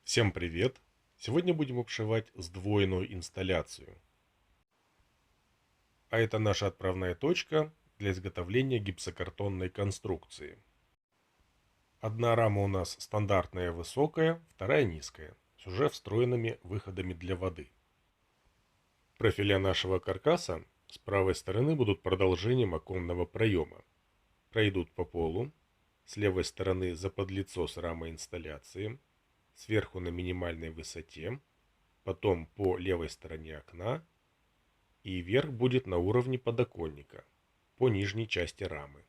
Всем привет! Сегодня будем обшивать сдвоенную инсталляцию. А это наша отправная точка для изготовления гипсокартонной конструкции. Одна рама у нас стандартная высокая, вторая низкая, с уже встроенными выходами для воды. Профиля нашего каркаса с правой стороны будут продолжением оконного проема. Пройдут по полу, с левой стороны за подлицо с рамой инсталляции, сверху на минимальной высоте, потом по левой стороне окна, и верх будет на уровне подоконника, по нижней части рамы.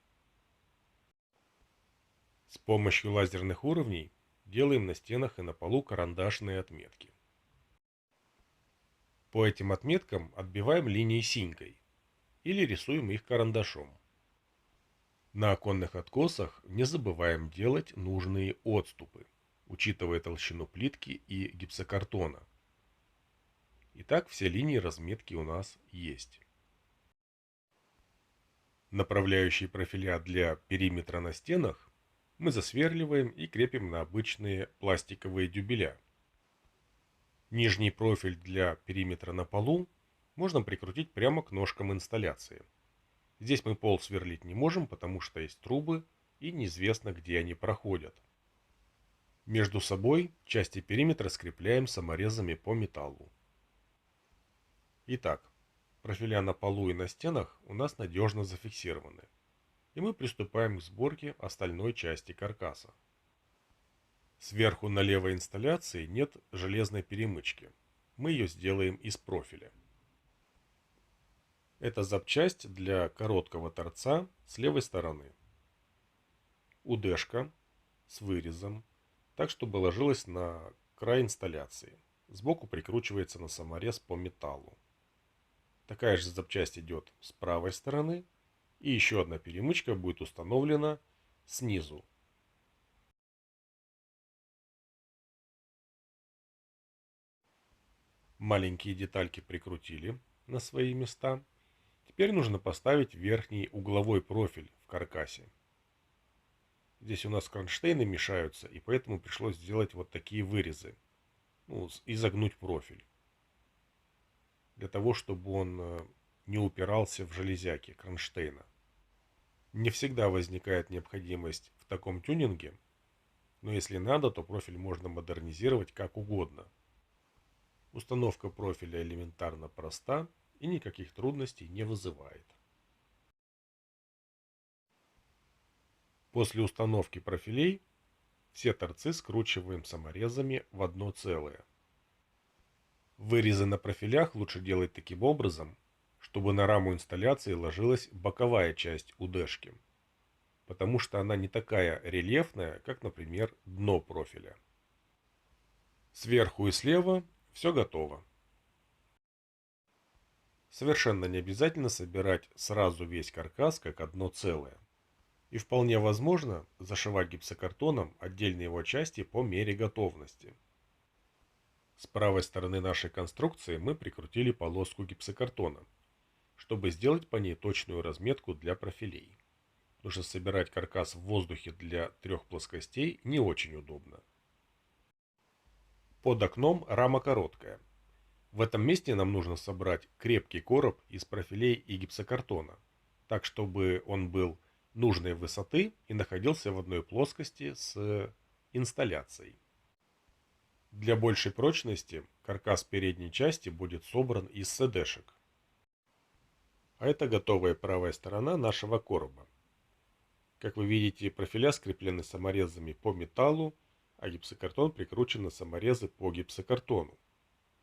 С помощью лазерных уровней делаем на стенах и на полу карандашные отметки. По этим отметкам отбиваем линии синькой или рисуем их карандашом. На оконных откосах не забываем делать нужные отступы, учитывая толщину плитки и гипсокартона. Итак, все линии разметки у нас есть. Направляющие профиля для периметра на стенах мы засверливаем и крепим на обычные пластиковые дюбеля. Нижний профиль для периметра на полу можно прикрутить прямо к ножкам инсталляции. Здесь мы пол сверлить не можем, потому что есть трубы и неизвестно, где они проходят. Между собой части периметра скрепляем саморезами по металлу. Итак, профиля на полу и на стенах у нас надежно зафиксированы. И мы приступаем к сборке остальной части каркаса. Сверху на левой инсталляции нет железной перемычки. Мы ее сделаем из профиля. Это запчасть для короткого торца с левой стороны. УДшка с вырезом, так чтобы ложилась на край инсталляции. Сбоку прикручивается на саморез по металлу. Такая же запчасть идет с правой стороны. И еще одна перемычка будет установлена снизу. Маленькие детальки прикрутили на свои места. Теперь нужно поставить верхний угловой профиль в каркасе. Здесь у нас кронштейны мешаются, и поэтому пришлось сделать вот такие вырезы. И загнуть профиль. Для того, чтобы он не упирался в железяки кронштейна. Не всегда возникает необходимость в таком тюнинге, но если надо, то профиль можно модернизировать как угодно. Установка профиля элементарно проста и никаких трудностей не вызывает. После установки профилей все торцы скручиваем саморезами в одно целое. Вырезы на профилях лучше делать таким образом, чтобы на раму инсталляции ложилась боковая часть УДшки, потому что она не такая рельефная, как, например, дно профиля. Сверху и слева все готово. Совершенно не обязательно собирать сразу весь каркас как одно целое. И вполне возможно зашивать гипсокартоном отдельные его части по мере готовности. С правой стороны нашей конструкции мы прикрутили полоску гипсокартона, чтобы сделать по ней точную разметку для профилей. Потому что собирать каркас в воздухе для 3 плоскостей не очень удобно. Под окном рама короткая. В этом месте нам нужно собрать крепкий короб из профилей и гипсокартона, так чтобы он был нужной высоты и находился в одной плоскости с инсталляцией. Для большей прочности каркас передней части будет собран из СДшек. А это готовая правая сторона нашего короба. Как вы видите, профиля скреплены саморезами по металлу, а гипсокартон прикручен на саморезы по гипсокартону.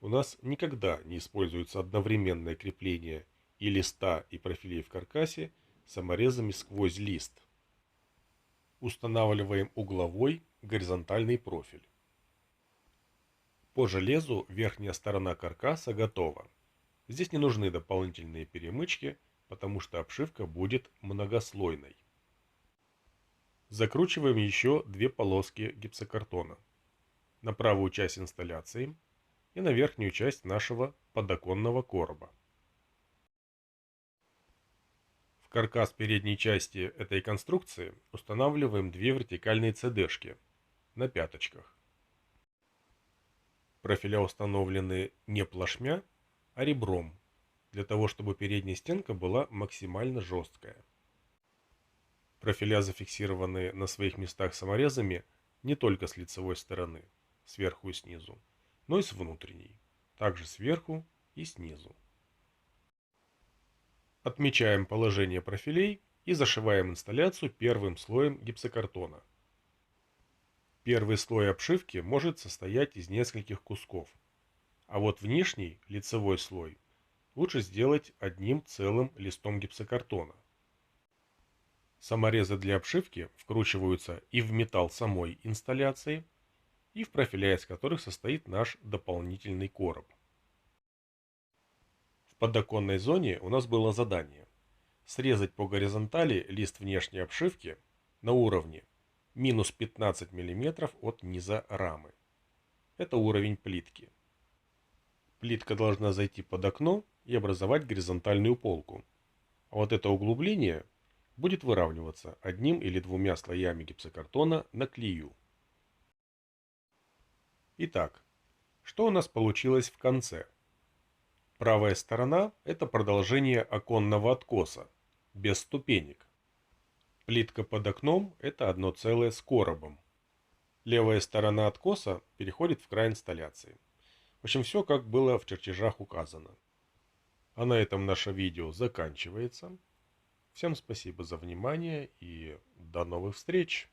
У нас никогда не используется одновременное крепление и листа, и профилей в каркасе саморезами сквозь лист. Устанавливаем угловой горизонтальный профиль. По железу верхняя сторона каркаса готова. Здесь не нужны дополнительные перемычки, потому что обшивка будет многослойной. Закручиваем еще 2 полоски гипсокартона на правую часть инсталляции и на верхнюю часть нашего подоконного короба. В каркас передней части этой конструкции устанавливаем 2 вертикальные ЦДшки на пяточках. Профиля установлены не плашмя, а ребром, для того, чтобы передняя стенка была максимально жесткая. Профиля зафиксированы на своих местах саморезами не только с лицевой стороны, сверху и снизу, но и с внутренней, также сверху и снизу. Отмечаем положение профилей и зашиваем инсталляцию первым слоем гипсокартона. Первый слой обшивки может состоять из нескольких кусков, а вот внешний лицевой слой лучше сделать одним целым листом гипсокартона. Саморезы для обшивки вкручиваются и в металл самой инсталляции, и в профиля, из которых состоит наш дополнительный короб. В подоконной зоне у нас было задание срезать по горизонтали лист внешней обшивки на уровне минус 15 мм от низа рамы. Это уровень плитки. Плитка должна зайти под окно и образовать горизонтальную полку. А вот это углубление будет выравниваться одним или двумя слоями гипсокартона на клею. Итак, что у нас получилось в конце? Правая сторона – это продолжение оконного откоса, без ступенек. Плитка под окном – это одно целое с коробом. Левая сторона откоса переходит в край инсталляции. В общем, все как было в чертежах указано. А на этом наше видео заканчивается. Всем спасибо за внимание и до новых встреч!